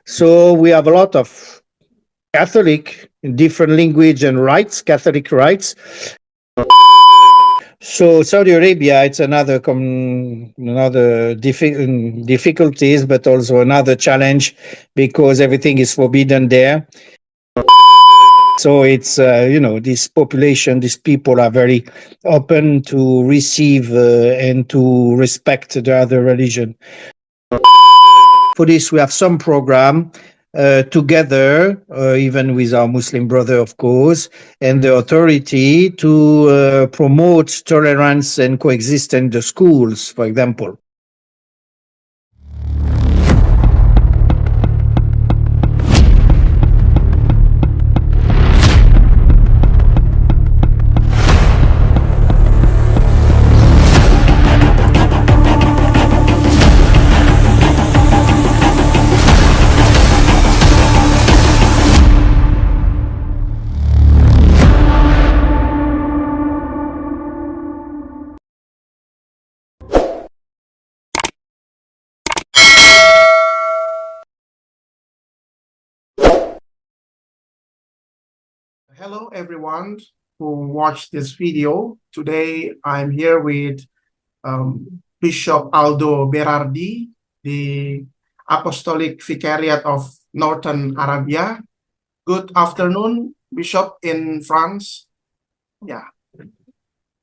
So we have a lot of Catholic, different language and rights, Catholic rights. So Saudi Arabia, it's another difficulties, but also another challenge because everything is forbidden there. So it's this population, these people are very open to receive and to respect the other religion. For this, we have some program together, even with our Muslim brother, of course, and the authority to promote tolerance and coexistence in the schools, for example. Hello, everyone who watched this video. Today, I'm here with Bishop Aldo Berardi, the Apostolic Vicariate of Northern Arabia. Good afternoon, Bishop in France. Yeah.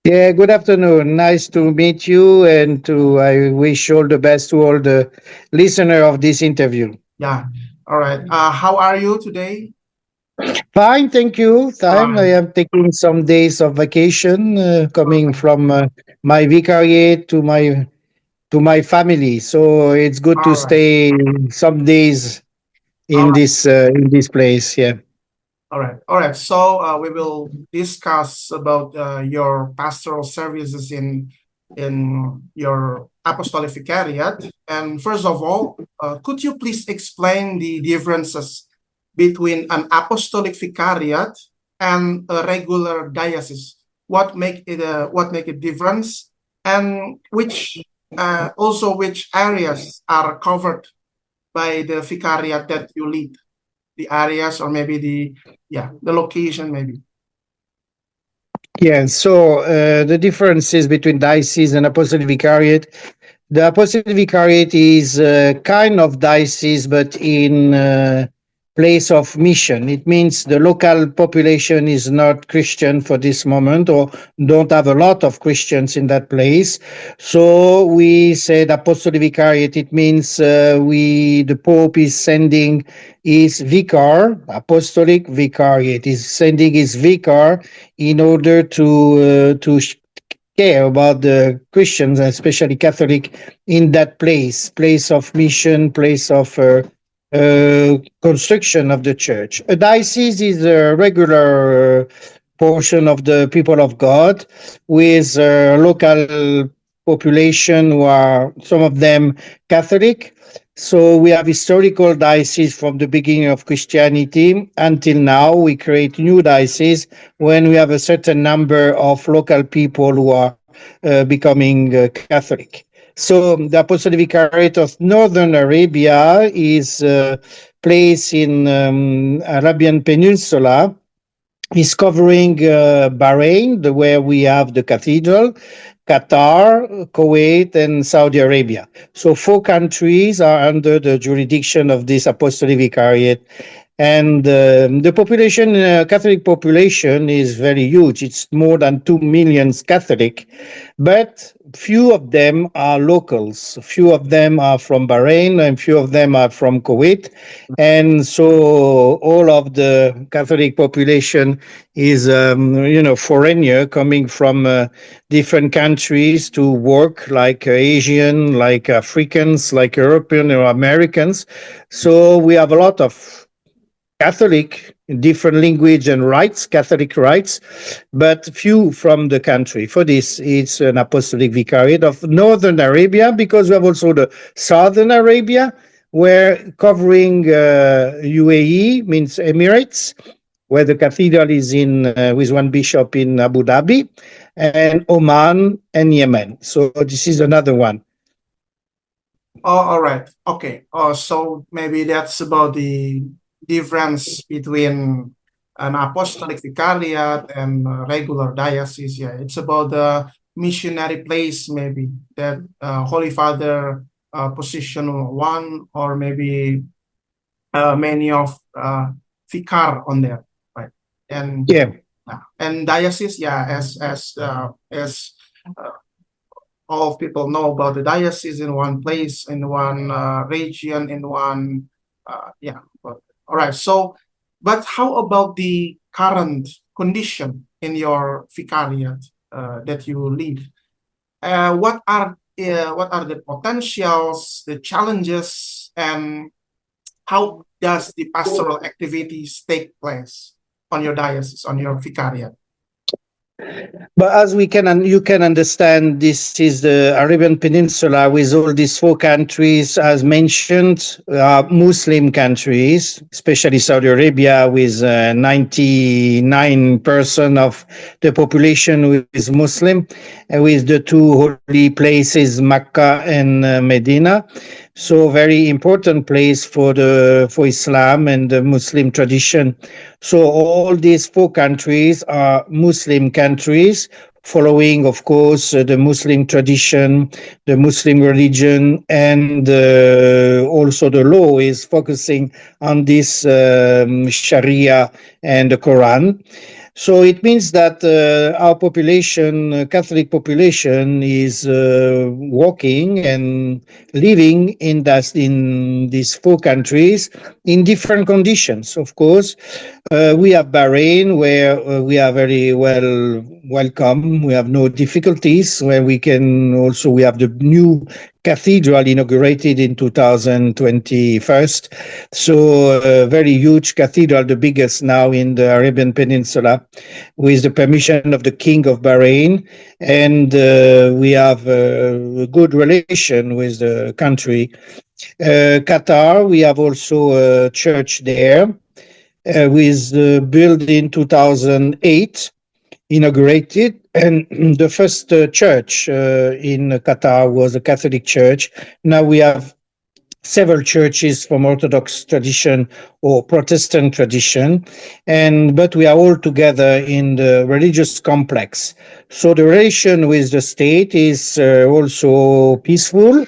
Yeah, good afternoon. Nice to meet you, and I wish all the best to all the listener of this interview. Yeah. All right. How are you today? Fine, thank you. Time. I Fine. am taking some days of vacation, coming from my vicariate to my family. So it's good to All right. stay some days All right. in this place. Yeah. All right. All right. So we will discuss about your pastoral services in your apostolic vicariate. And first of all, could you please explain the differences between an apostolic vicariate and a regular diocese? What make it difference, and which areas are covered by the vicariate that you lead? The areas, or maybe the location, maybe. Yeah. So the differences between diocese and apostolic vicariate. The apostolic vicariate is kind of diocese, but in place of mission. It means the local population is not Christian for this moment, or don't have a lot of Christians in that place. So we said apostolic vicariate. It means the Pope is sending his vicar, apostolic vicariate is sending his vicar in order to care about the Christians, and especially Catholic, in that place of mission, place of construction of the church. A diocese is a regular portion of the people of God with local population who are some of them Catholic. So we have historical dioceses from the beginning of Christianity until now. We create new dioceses when we have a certain number of local people who are becoming Catholic. So the Apostolic Vicariate of Northern Arabia is placed in Arabian Peninsula. Is covering Bahrain, where we have the cathedral, Qatar, Kuwait, and Saudi Arabia. So 4 countries are under the jurisdiction of this Apostolic Vicariate. And the population, Catholic population, is very huge. It's more than 2 million Catholic, but few of them are locals. Few of them are from Bahrain, and few of them are from Kuwait. And so all of the Catholic population is, foreigner coming from different countries to work, like Asian, like Africans, like European or Americans. So we have a lot of Catholic, different language and rights, Catholic rights, but few from the country. For this, it's an apostolic vicariate of Northern Arabia, because we have also the Southern Arabia, where covering UAE, means Emirates, where the cathedral is in with one bishop in Abu Dhabi, and Oman and Yemen. So this is another one. Oh, all right. Okay. So maybe that's about the difference between an apostolic vicariat and a regular diocese. Yeah, it's about the missionary place, maybe that Holy Father position one, or maybe many of vicar on there, right? And Yeah. and diocese, yeah, as uh, all of people know about the diocese in one place, in one region, in one, yeah. All right. So, but how about the current condition in your vicariat that you lead? What are the potentials, the challenges, and how does the pastoral activities take place on your diocese, on your vicariate? But as you can understand, this is the Arabian Peninsula with all these four countries, as mentioned, Muslim countries, especially Saudi Arabia, with 99% of the population who is Muslim, with the two holy places, Mecca and Medina. So very important place for Islam and the Muslim tradition. So all these four countries are Muslim countries, following, of course, the Muslim tradition, the Muslim religion, and also the law is focusing on this Sharia and the Quran. So it means that our population, Catholic population, is working and living in these four countries in different conditions. Of course, we have Bahrain, where we are very well welcome. We have no difficulties. Where we have the new cathedral inaugurated in 2021. So a very huge cathedral, the biggest now in the Arabian Peninsula, with the permission of the King of Bahrain. And we have a good relation with the country. Qatar, we have also a church there, was built in 2008, inaugurated, and the first church in Qatar was a Catholic church. Now we have several churches from Orthodox tradition or Protestant tradition, and but we are all together in the religious complex. So the relation with the state is also peaceful,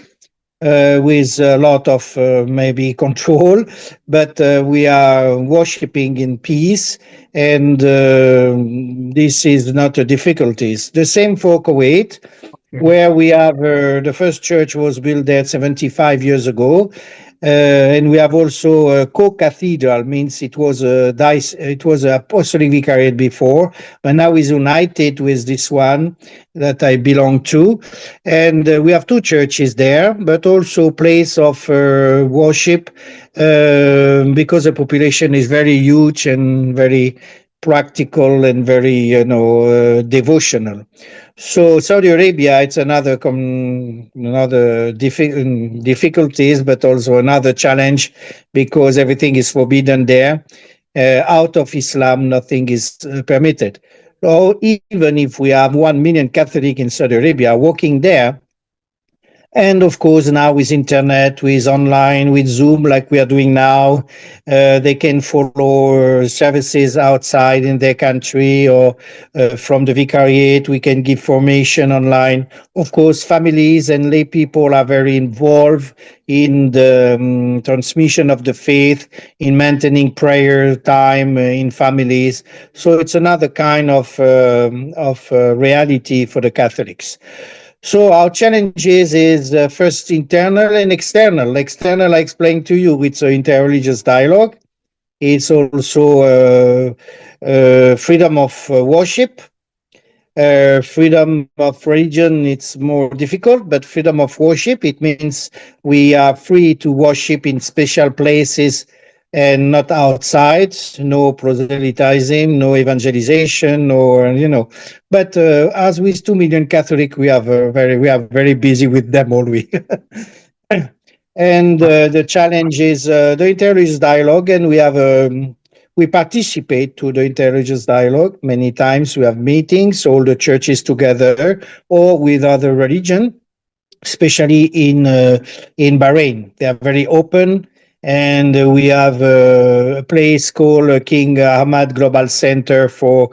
with a lot of maybe control, but we are worshipping in peace, and this is not a difficulties. The same for Kuwait, Okay. where we have the first church was built there 75 years ago. And we have also a co-cathedral, means it was a apostolic vicariate before, but now is united with this one that I belong to. And we have two churches there, but also place of worship, because the population is very huge and very practical and very, devotional. So Saudi Arabia, it's another difficulties, but also another challenge, because everything is forbidden there. Out of Islam, nothing is permitted. So even if we have 1 million Catholic in Saudi Arabia working there, and of course, now with internet, with online, with Zoom, like we are doing now, they can follow services outside in their country, or from the vicariate. We can give formation online. Of course, families and lay people are very involved in the transmission of the faith, in maintaining prayer time in families. So it's another kind of reality for the Catholics. So our challenges is first internal and external. External, I explained to you, it's an interreligious dialogue. It's also freedom of worship, freedom of religion. It's more difficult, but freedom of worship, it means we are free to worship in special places and not outside. No proselytizing, no evangelization, or But as with 2 million Catholic, we are very busy with them all week. And the challenge is the interreligious dialogue, and we participate to the interreligious dialogue many times. We have meetings, all the churches together, or with other religion. especially in Bahrain. They are very open, and we have a place called King Ahmad Global Center for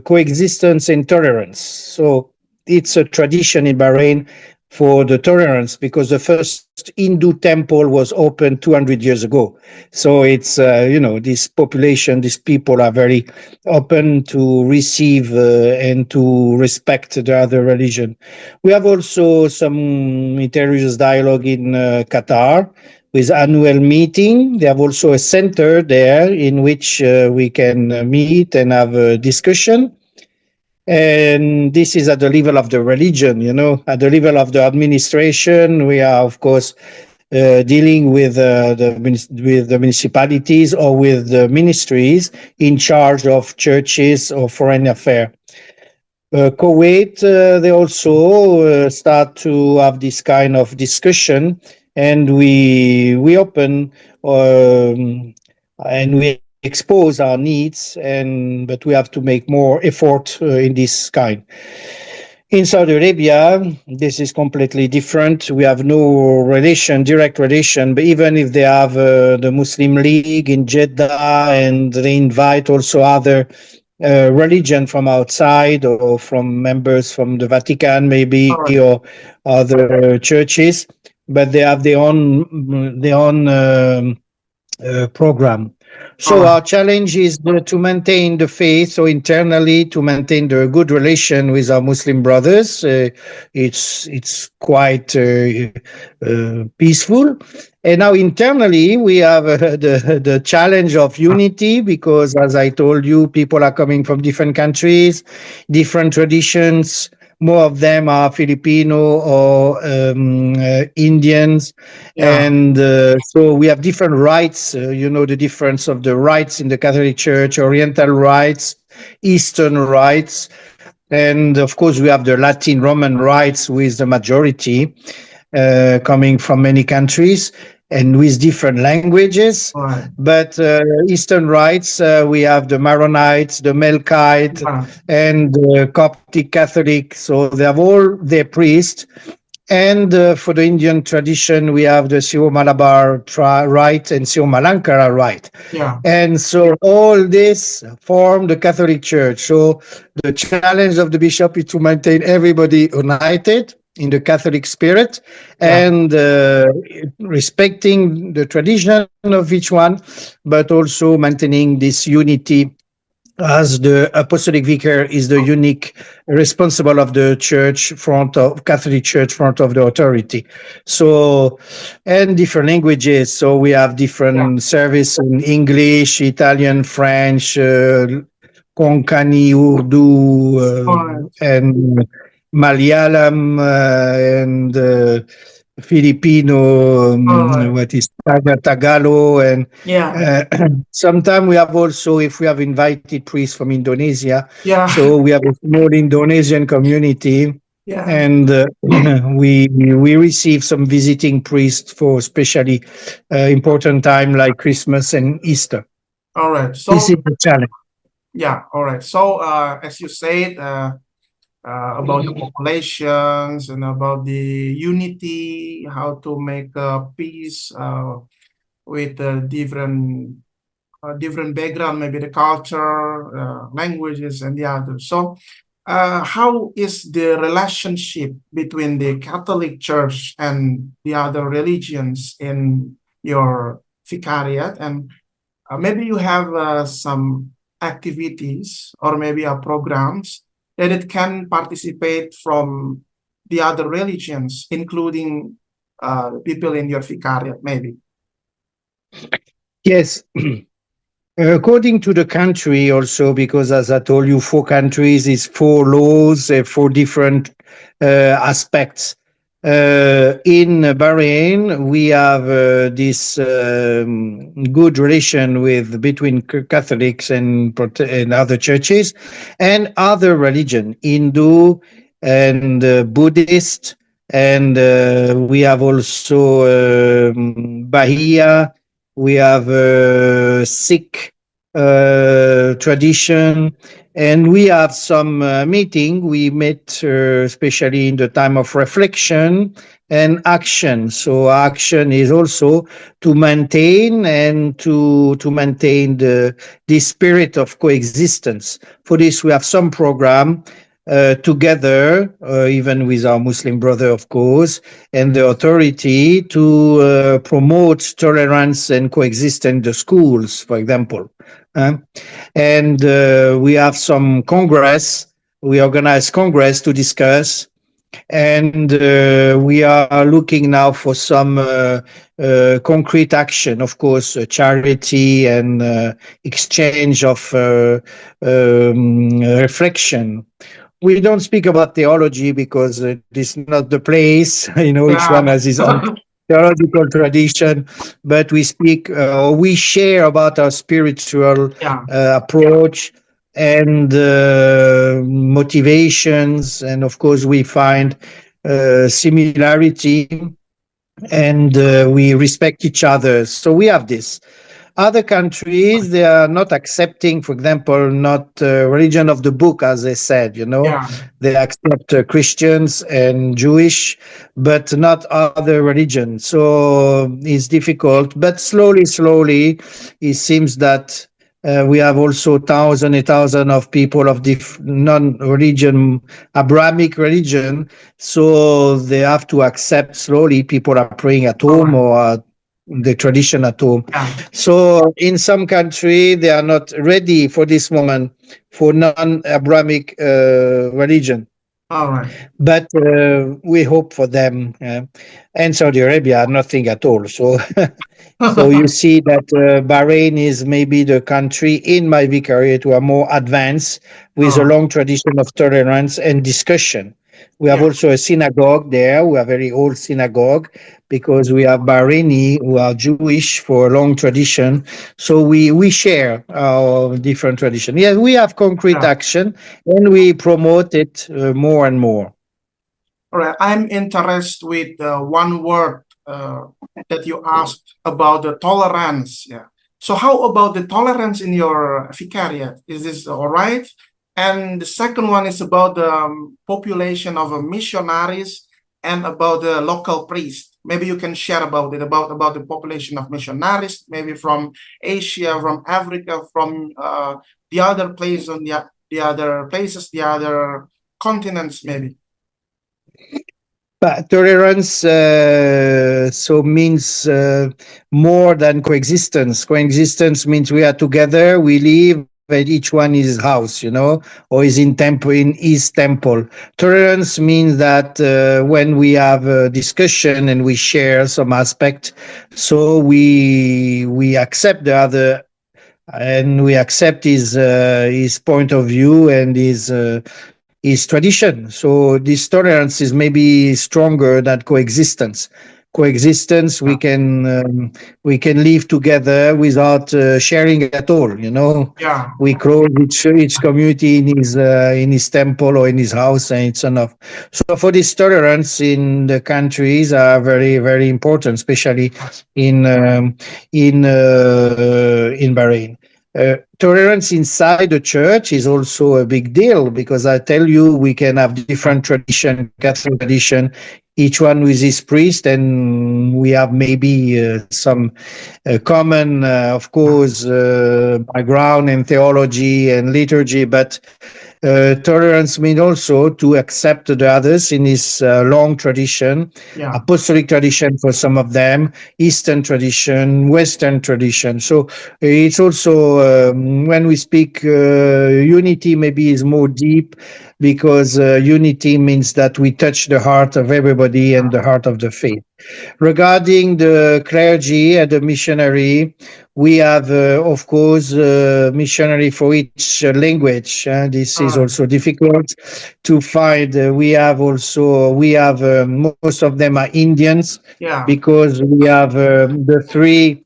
coexistence and tolerance. So it's a tradition in Bahrain for the tolerance, because the first Hindu temple was opened 200 years ago. So it's this population, these people are very open to receive and to respect the other religion. We have also some interreligious dialogue in Qatar with annual meeting. They have also a center there in which we can meet and have a discussion. And this is at the level of the religion, at the level of the administration. We are, of course, dealing with with the municipalities or with the ministries in charge of churches or foreign affairs. Kuwait, they also start to have this kind of discussion, and we open and we expose our needs, but we have to make more effort in this kind. In Saudi Arabia, this is completely different. We have no direct relation, but even if they have the Muslim League in Jeddah, and they invite also other religion from outside, or from members from the Vatican, maybe, All right. or other churches, but they have their own program. All So right. our challenge is to maintain the faith, so internally to maintain the good relation with our Muslim brothers. It's quite peaceful. And now internally we have the challenge of unity, because, as I told you, people are coming from different countries, different traditions. More of them are Filipino or Indians, Yeah. and so we have different rites. The difference of the rites in the Catholic Church: Oriental rites, Eastern rites, and of course we have the Latin Roman rites with the majority coming from many countries and with different languages. All right. But Eastern rites, we have the Maronites, the Melkite, Yeah. and the Coptic Catholic. So they have all their priests. And for the Indian tradition, we have the Syro-Malabar rite and Syro-Malankara rite. Yeah. And so all this form the Catholic Church. So the challenge of the bishop is to maintain everybody united in the Catholic spirit, Yeah. and respecting the tradition of each one, but also maintaining this unity, as the apostolic vicar is the unique responsible of the church front of Catholic Church front of the authority. So, and different languages. So we have Yeah. different service in English, Italian, French, Konkani, Urdu, All right. and Malayalam, and Filipino, All right. what is Tagalog, and Yeah. uh, sometimes we have also, if we have invited priests from Indonesia, Yeah. so we have a small Indonesian community, Yeah. and we receive some visiting priests for especially important time like Christmas and Easter. All right. This So is the challenge. yeah. All right. So as you said, about the populations and about the unity, how to make peace with different background, maybe the culture, languages, and the others. So, how is the relationship between the Catholic Church and the other religions in your vicariate? And maybe you have some activities or maybe programs that it can participate from the other religions, including people in your vicariate, maybe. Yes. According to the country also, because as I told you, 4 countries is 4 laws, 4 different aspects. In Bahrain, we have this good relation between Catholics and other churches and other religion, Hindu and Buddhist, and we have also Bahia. We have Sikh, tradition, and we have some meeting. We met especially in the time of reflection and action. So action is also to maintain and to maintain the spirit of coexistence. For this, we have some program together, even with our Muslim brother, of course, and the authority to promote tolerance and coexistence in the schools, for example. Uh, and we have some congress. We organize congress to discuss, and we are looking now for some concrete action. Of course, charity and exchange of reflection. We don't speak about theology because it is not the place. Each one Yeah. has his own theological tradition, but we speak or we share about our spiritual Yeah. approach and motivations, and of course we find similarity, and we respect each other. So we have this. Other countries, they are not accepting, for example, not religion of the book, as they said. Yeah. They accept Christians and Jewish, but not other religions. So it's difficult, but slowly, it seems that we have also thousand and thousand of people of non-religion, Abrahamic religion. So they have to accept slowly. People are praying at All home right. or the tradition at home. Yeah. So in some country, they are not ready for this moment for non-Abrahamic religion. All right. But we hope for them. And Saudi Arabia, nothing at all. So, so you see that Bahrain is maybe the country in my vicariate who are more advanced with a Oh, long tradition of tolerance and discussion. We have yeah. also a synagogue there. We have a very old synagogue because we have Bahraini who are Jewish for a long tradition. So we share our different tradition. Yes, we have concrete Yeah. action and we promote it more and more. All right. I'm interested with one word that you asked about the tolerance. Yeah. So how about the tolerance in your vicariate? Is this all right? And the second one is about the population of missionaries and about the local priest. Maybe you can share about it, about the population of missionaries, maybe from Asia, from Africa, from the other places on the other places, the other continents, maybe. But tolerance so means more than coexistence. Coexistence means we are together, we live, and each one is his house, or is in temple in his temple. Tolerance means that when we have a discussion and we share some aspect, so we accept the other and we accept his point of view and his tradition. So this tolerance is maybe stronger than coexistence. Coexistence, Yeah. we can live together without sharing at all. Yeah. We close each community in his temple or in his house, and it's enough. So for this tolerance in the countries are very very important, especially in in Bahrain. Tolerance inside the church is also a big deal because I tell you, we can have different tradition, Catholic tradition, each one with his priest, and we have maybe some common, of course, background in theology and liturgy, but tolerance means also to accept the others in his long tradition, Yeah. apostolic tradition for some of them, Eastern tradition, Western tradition. So it's also when we speak unity, maybe is more deep because unity means that we touch the heart of everybody and the heart of the faith. Regarding the clergy and the missionary, we have, of course, missionary for each language. This All is right. also difficult to find. We have most of them are Indians Yeah. because we have the three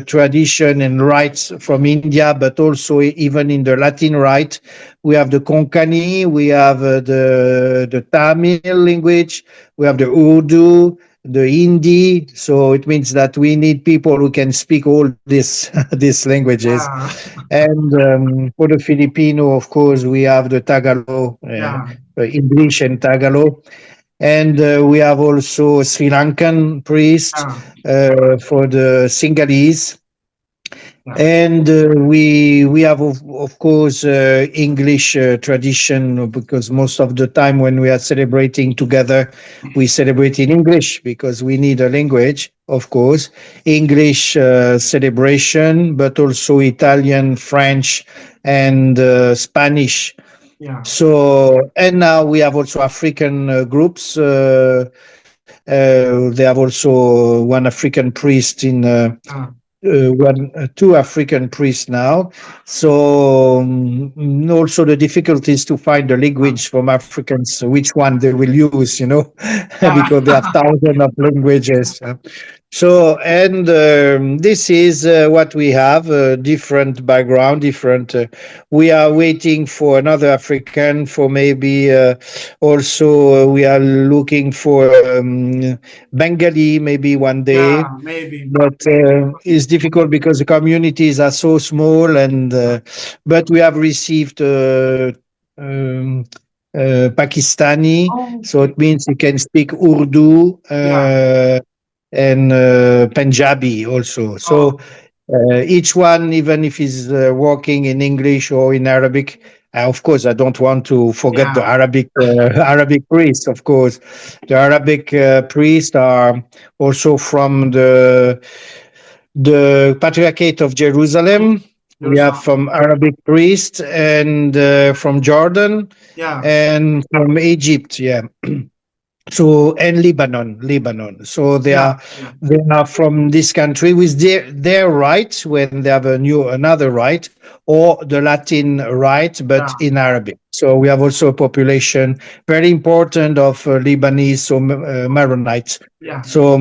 tradition and rites from India, but also even in the Latin rite, we have the Konkani, we have the Tamil language, we have the Urdu, the Hindi. So it means that we need people who can speak all this these languages. Yeah. And for the Filipino, of course, we have the Tagalog, Yeah. English and Tagalog. And we have also Sri Lankan priest Yeah. for the Sinhalese. Yeah. And we have of course English tradition, because most of the time when we are celebrating together, we celebrate in English because we need a language, of course. English celebration, but also Italian, French, and Spanish. Yeah. So, and now we have also African groups. They have also one African priest in Yeah. two African priests now. So also the difficulties to find the Yeah. language from Africans, which one they will use, Yeah. because they have thousands of languages. So, and this is what we have, different background, different. We are waiting for another African, for maybe also we are looking for Bengali maybe one day, Yeah. Maybe. but it's difficult because the communities are so small. And but we have received um, Pakistani, so Okay. it means you can speak Urdu Yeah. and Punjabi also. So Oh. each one, even if he's working in English or in Arabic. Of course, I don't want to forget the Yeah. Arabic Arabic priests. Of course, the Arabic priests are also from the Patriarchate of Mm. Jerusalem. We have Jerusalem. from Arabic priests, and from Jordan, Yeah. and from Egypt. Yeah. So, and Lebanon. So Yeah. Yeah. they are from this country with their right, when they have another right, or the Latin right, but Yeah. in Arabic. So we have also a population very important of Lebanese, so Maronites. Yeah. So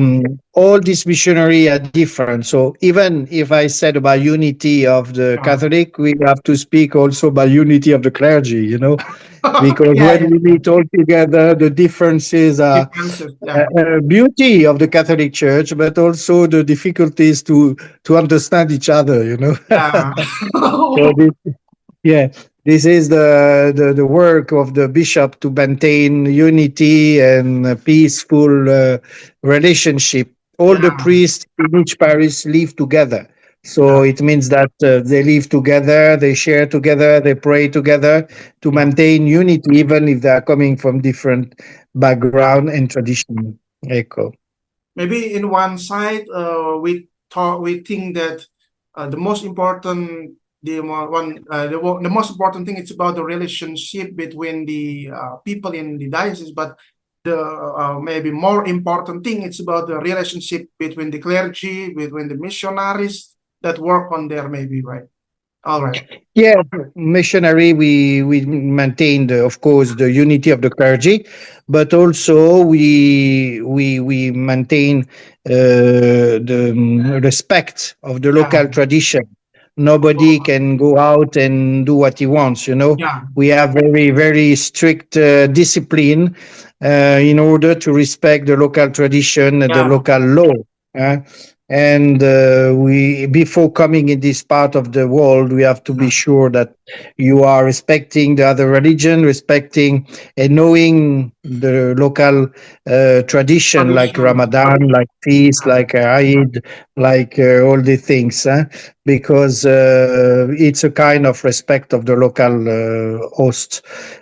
all these missionary are different. So even if I said about unity of the Yeah. Catholic, we have to speak also about unity of the clergy. Because Yeah. when Yeah. we meet all together, the differences are Differences. Yeah. beauty of the Catholic Church, but also the difficulties to understand each other. Yeah. So yeah, this is the work of the bishop to maintain unity and a peaceful relationship. All the Yeah. priests in each parish live together. Yeah. So it means that they live together, they share together, they pray together to Yeah. maintain unity, even if they are coming from different Yeah. background and tradition. Echo. Maybe in one side, we think that the most important the most important thing is about the relationship between the people in the diocese, but the maybe more important thing it's about the relationship between the clergy, between the missionaries that work on there, maybe, right? All right. Yeah, missionary. We maintained, of course, the unity of the clergy, but also we maintain the respect of the Yeah. local tradition. Nobody Oh, can go out and do what he wants. yeah. We have very strict discipline in order to respect the local tradition and the Yeah. local law. uh, and we, before coming in this part of the world, we have to be Yeah. sure that you are respecting the other religion, respecting and knowing the local tradition, like Tradition. Ramadan, like feast, Yeah. like Eid, like all the things, because it's a kind of respect of the local host.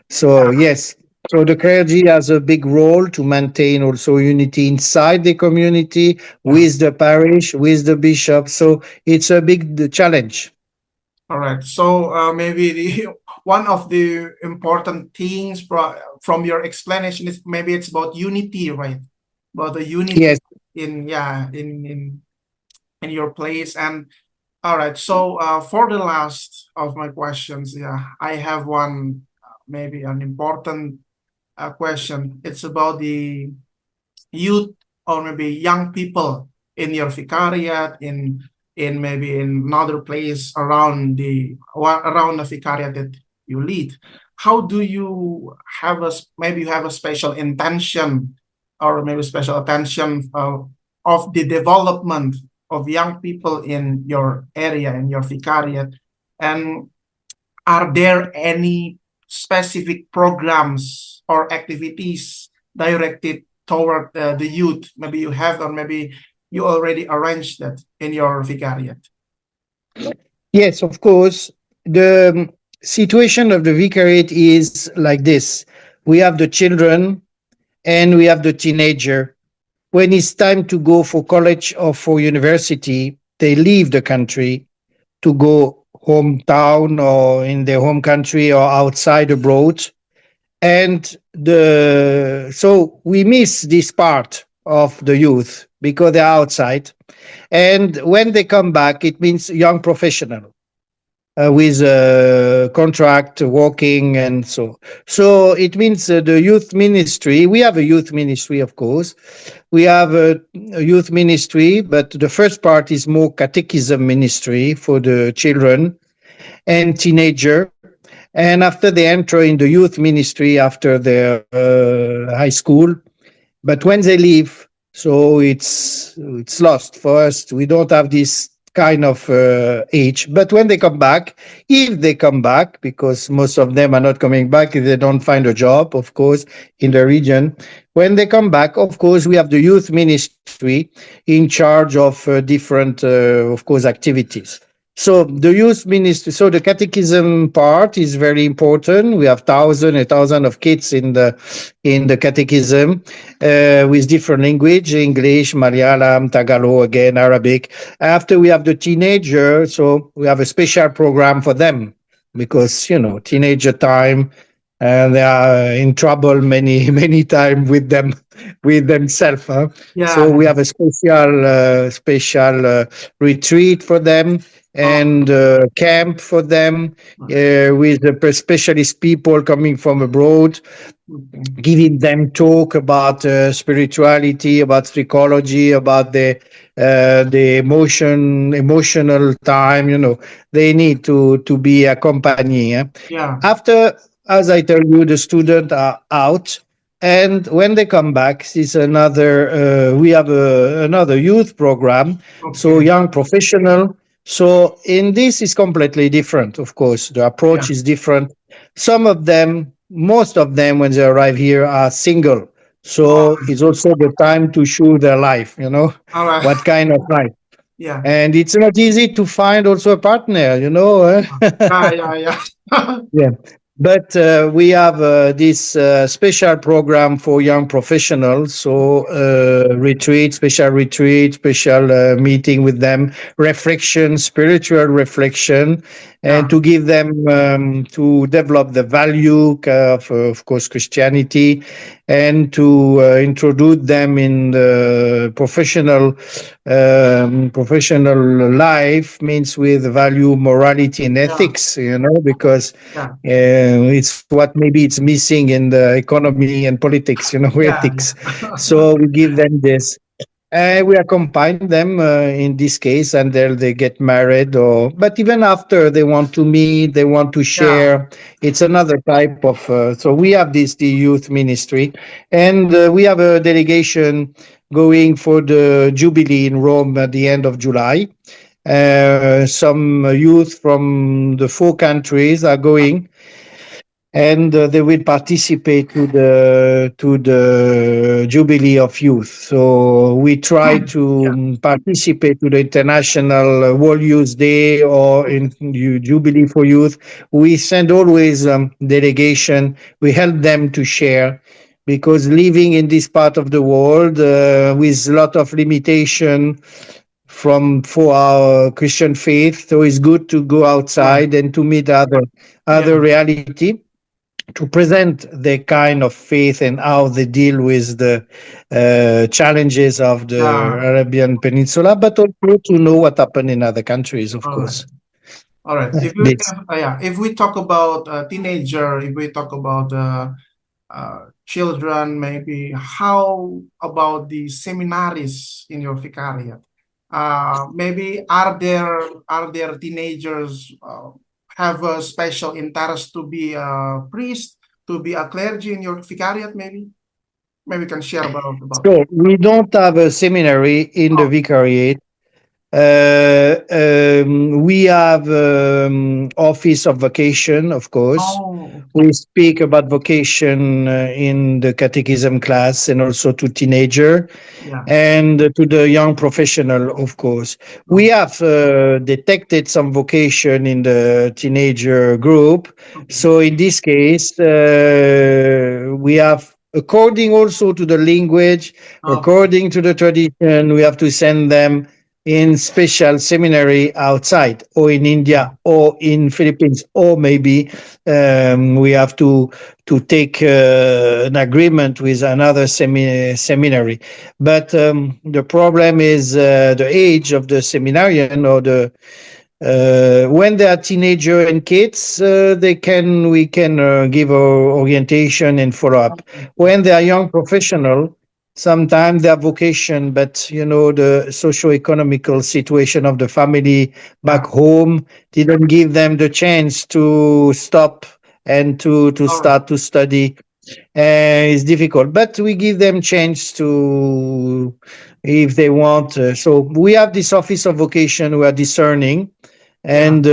So Yeah. yes, so the clergy has a big role to maintain also unity inside the community, Yeah. with the parish, with the bishop. So it's a big challenge. All right. So maybe the one of the important things from your explanation is maybe it's about unity, right? About the unity Yes. in yeah in your place. And all right. So for the last of my questions, yeah, I have one maybe an important question. It's about the youth or maybe young people in your vicariat, in maybe in another place around the vicariat that you lead. How do you have maybe you have a special intention or maybe special attention of the development of young people in your area, in your vicariate? And are there any specific programs or activities directed toward the youth? Maybe you have, or maybe you already arranged that in your vicariate. Yes, of course. The situation of the vicariate is like this: we have the children and we have the teenager. When it's time to go for college or for university, they leave the country to go hometown or in their home country or outside abroad. And the so we miss this part of the youth because they're outside. And when they come back, it means young professional with a contract working and so. So it means the youth ministry. We have a youth ministry, of course. We have a youth ministry, but the first part is more catechism ministry for the children and teenager. And after they enter in the youth ministry after their high school, but when they leave, so it's lost for us. We don't have this kind of age. But when they come back, if they come back, because most of them are not coming back if they don't find a job, of course, in the region. When they come back, of course, we have the youth ministry in charge of different, of course, activities. So the youth ministry, so the catechism part is very important. We have a thousand of kids in the catechism with different language, English, Malayalam, Tagalog, again Arabic. After we have the teenager, so we have a special program for them because teenager time, and they are in trouble many many times with them with themselves. Huh? So Yeah. we have a special retreat for them Oh, and camp for them with the specialist people coming from abroad, okay. giving them talk about spirituality, about psychology, about the emotional time. They need to be accompanied. Eh? Yeah. After, as I tell you, the students are out, and when they come back, is another. We have another youth program, so Okay. young professional. So in this is completely different. Of course, the Yeah. approach is different. Some of them, most of them, when they arrive here, are single. Oh, So it's also the time to show their life, all right. what kind of life. Yeah. And it's not easy to find also a partner. Yeah. Yeah. Yeah. Yeah. But we have this special program for young professionals. So, special retreat, special meeting with them, reflection, spiritual reflection, Yeah. and to give them to develop the value of course, Christianity, and to introduce them in the professional life means with value, morality, and Yeah. ethics. Because Yeah. it's what maybe it's missing in the economy and politics, Yeah. ethics. So we give them this. We accompany them in this case until they get married, or but even after they want to meet, they want to Yeah. share. It's another type of. So we have the youth ministry, and we have a delegation going for the Jubilee in Rome at the end of July. Some youth from the 4 countries are going, and they will participate to the Jubilee of Youth. So we try to Yeah. participate to the International World Youth Day or in Jubilee for Youth. We send always delegation. We help them to share. Because living in this part of the world with a lot of limitation for our Christian faith, so it's good to go All right. outside and to meet other Yeah. reality, to present the kind of faith and how they deal with the challenges of the Yeah. Arabian Peninsula, but also to know what happened in other countries, of All right. course. All right. This. If we talk about teenager, if we talk about children, maybe how about the seminaries in your vicariate? Maybe are there teenagers have a special interest to be a priest, to be a clergy in your vicariate, maybe? maybe you can share about it. So we don't have a seminary in the Oh, vicariate. We have office of vocation, of course. oh, We speak about vocation in the catechism class and also to teenager yeah. and to the young professional, of course. We Oh, have detected some vocation in the teenager group. okay. So in this case, we have, according also to the language, Okay. according to the tradition, we have to send them in special seminary outside or in Yeah. India or in Philippines, or maybe we have to take an agreement with another seminary. But the problem is the age of the seminarian or the when they are teenager and kids, they can we can give orientation and follow up. Okay. When they are young professional, sometimes their vocation, but you know the socio-economical situation of the family back Yeah. home didn't give them the chance to stop and to All right. start to study. It's difficult, but we give them chance to if they want. So we have this office of vocation. We are discerning, Yeah. and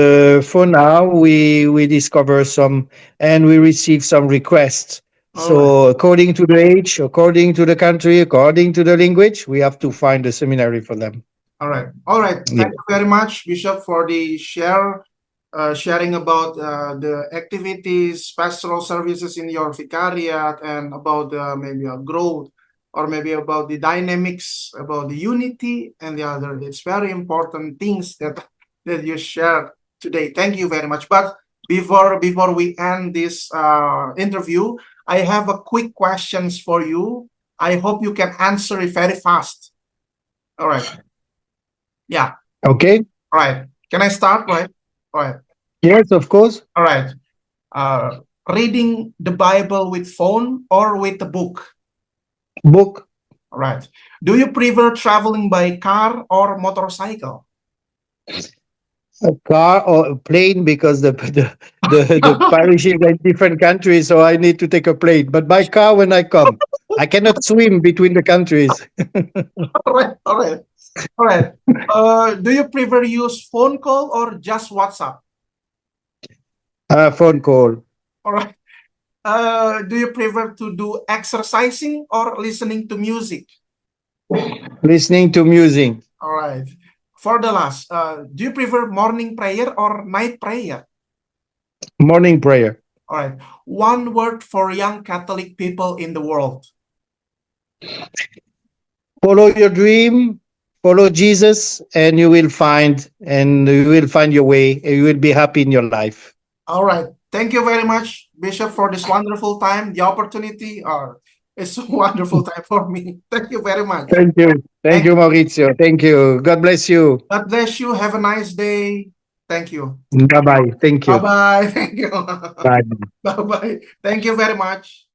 for now we discover some and we receive some requests. All right. So according to the age, according to the country, according to the language, we have to find a seminary for them. All right. All right. Yeah. Thank you very much, Bishop, for the sharing about the activities, pastoral services in your vicariat, and about maybe a growth, or maybe about the dynamics, about the unity, and the other. It's very important things that you shared today. Thank you very much. But before we end this interview, I have a quick questions for you. I hope you can answer it very fast. All right. Yeah. Okay. All right. Can I start? Right. All right. Yes, of course. All right. Uh, reading the Bible with phone or with a book? Book, All right. Do you prefer traveling by car or motorcycle? a car, or a plane because the parish is in different countries, so I need to take a plane. But by car when I come, I cannot swim between the countries. All right. All right. All right. Do you prefer use phone call or just WhatsApp? Phone call, All right. Do you prefer to do exercising or listening to music? listening to music, All right. For the last, do you prefer morning prayer or night prayer? morning prayer. All right. One word for young Catholic people in the world. Follow your dream, follow Jesus, and you will find your way, and you will be happy in your life. All right. Thank you very much, Bishop, for this wonderful time, the opportunity. It's a wonderful time for me. Thank you very much. Thank you. Thank Thank you, you. Maurizio. Thank you. God bless you. God bless you. Have a nice day. Thank you. Bye bye. Thank you. Bye-bye. Thank you. Bye. Bye-bye. Thank you very much.